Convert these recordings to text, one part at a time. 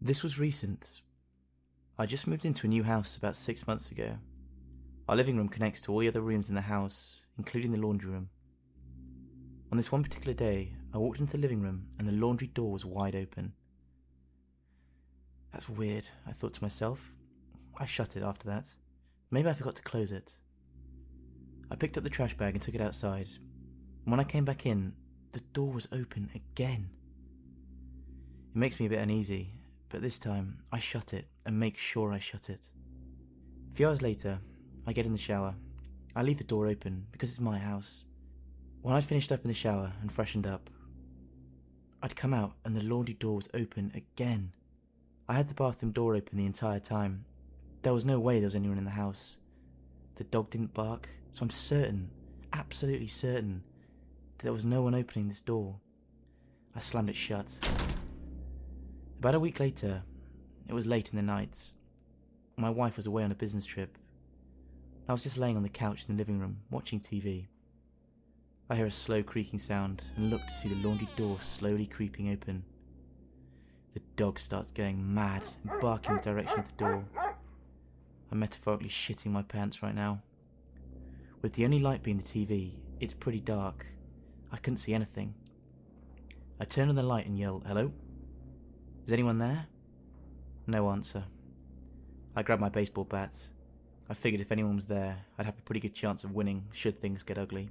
This was recent. I just moved into a new house about 6 months ago. Our living room connects to all the other rooms in the house, including the laundry room. On this one particular day, I walked into the living room and the laundry door was wide open. That's weird, I thought to myself. I shut it after that. Maybe I forgot to close it. I picked up the trash bag and took it outside. When I came back in, the door was open again. It makes me a bit uneasy, but this time I shut it and make sure I shut it. A few hours later, I get in the shower. I leave the door open because it's my house. When I'd finished up in the shower and freshened up, I'd come out and the laundry door was open again. I had the bathroom door open the entire time. There was no way there was anyone in the house. The dog didn't bark, so I'm certain, absolutely certain, that there was no one opening this door. I slammed it shut. About a week later, it was late in the night. My wife was away on a business trip. I was just laying on the couch in the living room, watching TV. I hear a slow creaking sound and look to see the laundry door slowly creeping open. The dog starts going mad and barking in the direction of the door. I'm metaphorically shitting my pants right now. With the only light being the TV, it's pretty dark. I couldn't see anything. I turn on the light and yell, "Hello? Is anyone there?" No answer. I grabbed my baseball bat. I figured if anyone was there, I'd have a pretty good chance of winning should things get ugly.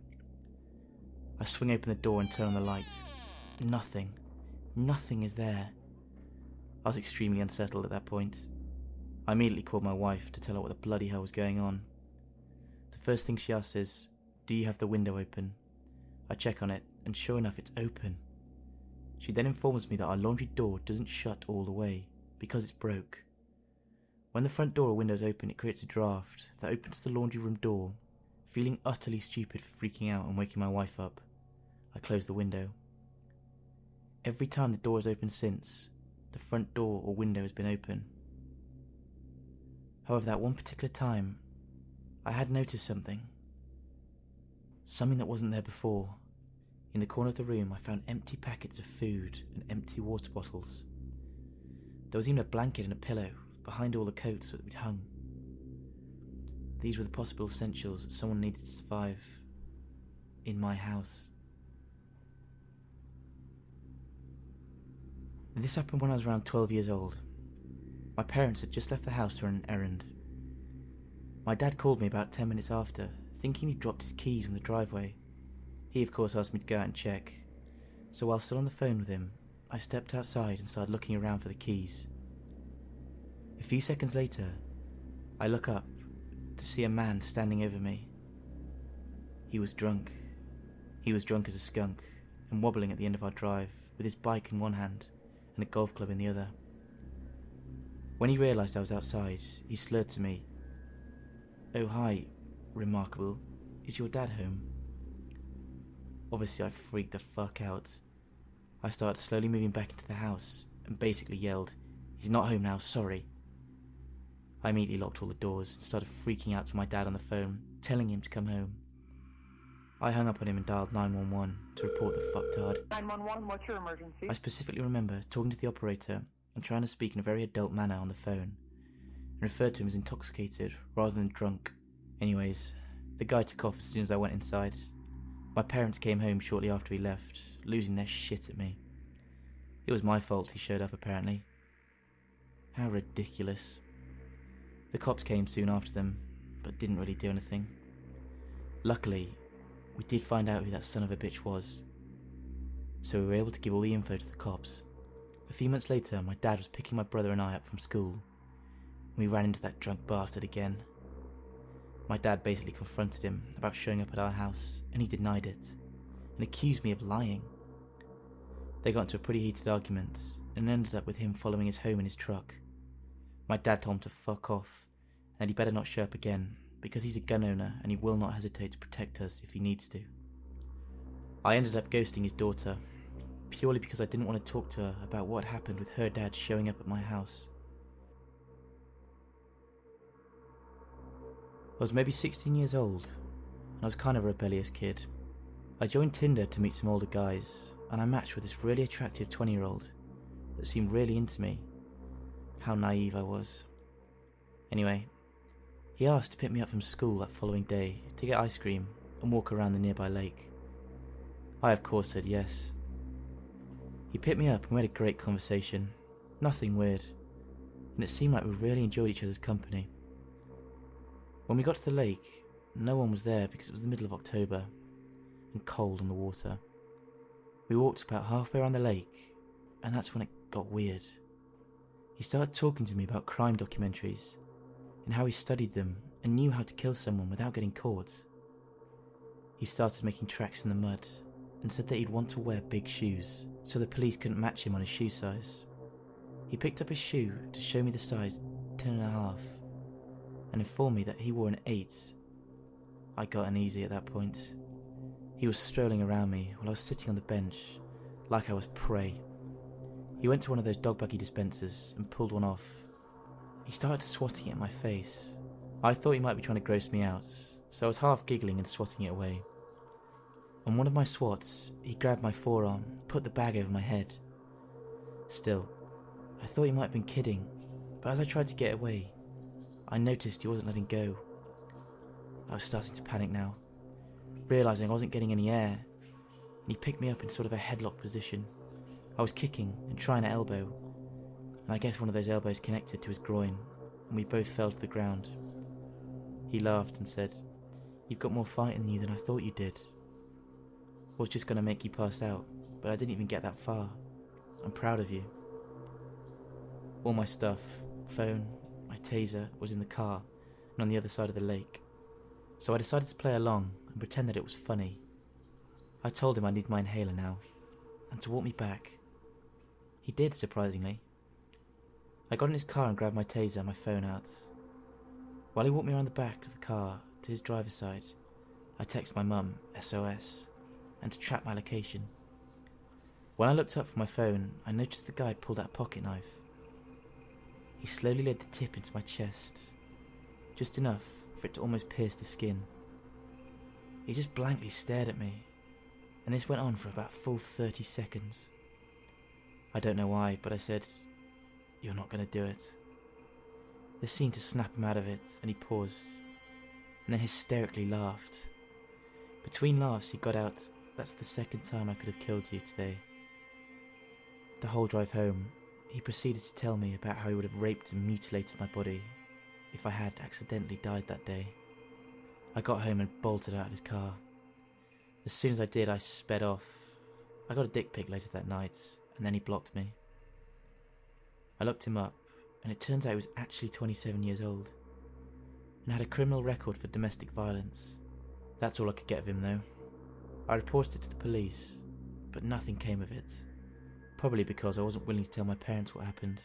I swing open the door and turn on the light. Nothing. Nothing is there. I was extremely unsettled at that point. I immediately called my wife to tell her what the bloody hell was going on. The first thing she asks is, "Do you have the window open?" I check on it, and sure enough it's open. She then informs me that our laundry door doesn't shut all the way, because it's broke. When the front door or window is open, it creates a draft that opens the laundry room door. Feeling utterly stupid for freaking out and waking my wife up, I close the window. Every time the door has opened since, the front door or window has been open. However, that one particular time, I had noticed something. Something that wasn't there before. In the corner of the room, I found empty packets of food and empty water bottles. There was even a blanket and a pillow behind all the coats that we'd hung. These were the possible essentials that someone needed to survive in my house. This happened when I was around 12 years old. My parents had just left the house to run an errand. My dad called me about 10 minutes after, thinking he'd dropped his keys on the driveway. He of course asked me to go out and check, so while still on the phone with him, I stepped outside and started looking around for the keys. A few seconds later, I look up to see a man standing over me. He was drunk. He was drunk as a skunk and wobbling at the end of our drive with his bike in one hand and a golf club in the other. When he realised I was outside, he slurred to me, "Oh hi, Remarkable, is your dad home?" Obviously I freaked the fuck out. I started slowly moving back into the house and basically yelled, "He's not home now, sorry." I immediately locked all the doors and started freaking out to my dad on the phone, telling him to come home. I hung up on him and dialed 911 to report the fucktard. 911, what's your emergency? I specifically remember talking to the operator and trying to speak in a very adult manner on the phone, and referred to him as intoxicated rather than drunk. Anyways, the guy took off as soon as I went inside. My parents came home shortly after he left, losing their shit at me. It was my fault he showed up apparently. How ridiculous. The cops came soon after them, but didn't really do anything. Luckily, we did find out who that son of a bitch was, so we were able to give all the info to the cops. A few months later, my dad was picking my brother and I up from school, and we ran into that drunk bastard again. My dad basically confronted him about showing up at our house, and he denied it, and accused me of lying. They got into a pretty heated argument, and ended up with him following us home in his truck. My dad told him to fuck off, and that he better not show up again, because he's a gun owner and he will not hesitate to protect us if he needs to. I ended up ghosting his daughter, purely because I didn't want to talk to her about what happened with her dad showing up at my house. I was maybe 16 years old, and I was kind of a rebellious kid. I joined Tinder to meet some older guys, and I matched with this really attractive 20-year-old that seemed really into me. How naive I was. Anyway, he asked to pick me up from school that following day to get ice cream and walk around the nearby lake. I of course said yes. He picked me up and we had a great conversation, nothing weird, and it seemed like we really enjoyed each other's company. When we got to the lake, no one was there because it was the middle of October and cold on the water. We walked about halfway around the lake, and that's when it got weird. He started talking to me about crime documentaries and how he studied them and knew how to kill someone without getting caught. He started making tracks in the mud and said that he'd want to wear big shoes so the police couldn't match him on his shoe size. He picked up his shoe to show me the size 10.5 and informed me that he wore an 8. I got uneasy at that point. He was strolling around me while I was sitting on the bench like I was prey. He went to one of those dog buggy dispensers and pulled one off. He started swatting it at my face. I thought he might be trying to gross me out, so I was half giggling and swatting it away. On one of my swats, he grabbed my forearm, put the bag over my head. Still, I thought he might have been kidding, but as I tried to get away, I noticed he wasn't letting go. I was starting to panic now, realising I wasn't getting any air, and he picked me up in sort of a headlock position. I was kicking and trying to elbow, and I guess one of those elbows connected to his groin, and we both fell to the ground. He laughed and said, "You've got more fight in you than I thought you did. I was just going to make you pass out, but I didn't even get that far. I'm proud of you." All my stuff, phone, my taser, was in the car and on the other side of the lake, so I decided to play along and pretend that it was funny. I told him I need my inhaler now, and to walk me back. He did, surprisingly. I got in his car and grabbed my taser and my phone out. While he walked me around the back of the car to his driver's side, I texted my mum, SOS, and to track my location. When I looked up from my phone, I noticed the guy had pulled out a pocket knife. He slowly laid the tip into my chest, just enough for it to almost pierce the skin. He just blankly stared at me, and this went on for about a full 30 seconds. I don't know why, but I said, "You're not going to do it." This seemed to snap him out of it, and he paused, and then hysterically laughed. Between laughs he got out, "That's the second time I could have killed you today." The whole drive home, he proceeded to tell me about how he would have raped and mutilated my body if I had accidentally died that day. I got home and bolted out of his car. As soon as I did, I sped off. I got a dick pic later that night, and then he blocked me. I looked him up, and it turns out he was actually 27 years old, and had a criminal record for domestic violence. That's all I could get of him though. I reported it to the police, but nothing came of it. Probably because I wasn't willing to tell my parents what happened.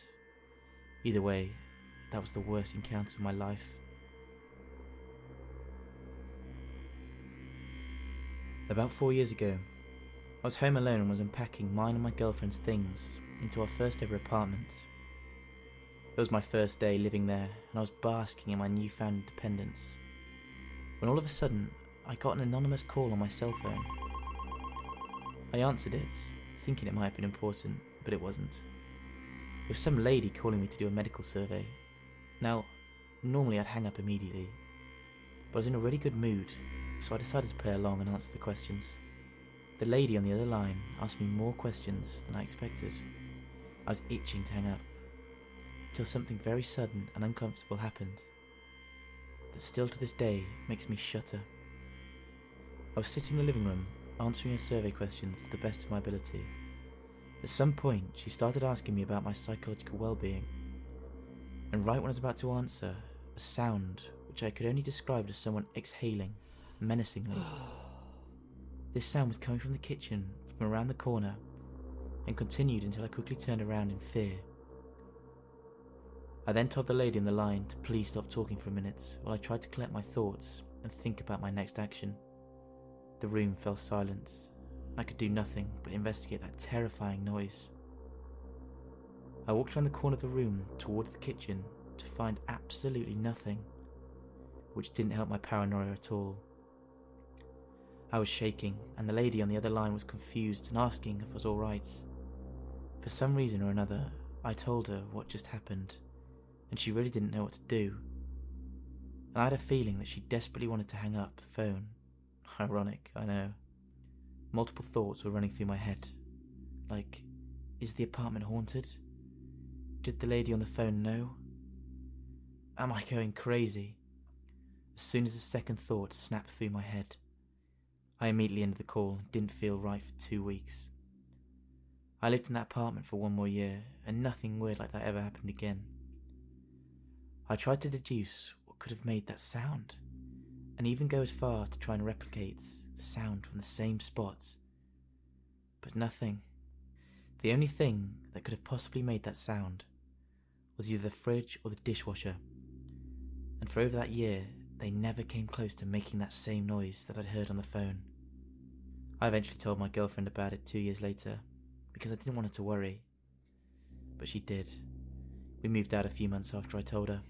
Either way, that was the worst encounter of my life. About 4 years ago, I was home alone and was unpacking mine and my girlfriend's things into our first ever apartment. It was my first day living there, and I was basking in my newfound independence, when all of a sudden I got an anonymous call on my cell phone. I answered it, thinking it might have been important, but it wasn't. It was some lady calling me to do a medical survey. Now, normally I'd hang up immediately, but I was in a really good mood, so I decided to play along and answer the questions. The lady on the other line asked me more questions than I expected. I was itching to hang up, until something very sudden and uncomfortable happened, that still to this day makes me shudder. I was sitting in the living room, answering her survey questions to the best of my ability. At some point, she started asking me about my psychological well-being, and right when I was about to answer, a sound which I could only describe as someone exhaling menacingly. This sound was coming from the kitchen, from around the corner, and continued until I quickly turned around in fear. I then told the lady on the line to please stop talking for a minute while I tried to collect my thoughts and think about my next action. The room fell silent. I could do nothing but investigate that terrifying noise. I walked around the corner of the room towards the kitchen to find absolutely nothing, which didn't help my paranoia at all. I was shaking, and the lady on the other line was confused and asking if I was alright. For some reason or another, I told her what just happened, and she really didn't know what to do. And I had a feeling that she desperately wanted to hang up the phone. Ironic, I know. Multiple thoughts were running through my head. Like, is the apartment haunted? Did the lady on the phone know? Am I going crazy? As soon as the second thought snapped through my head, I immediately ended the call and didn't feel right for 2 weeks. I lived in that apartment for 1 more year, and nothing weird like that ever happened again. I tried to deduce what could have made that sound, and even go as far to try and replicate the sound from the same spots. But nothing. The only thing that could have possibly made that sound was either the fridge or the dishwasher, and for over that year, they never came close to making that same noise that I'd heard on the phone. I eventually told my girlfriend about it 2 years later, because I didn't want her to worry. But she did. We moved out a few months after I told her.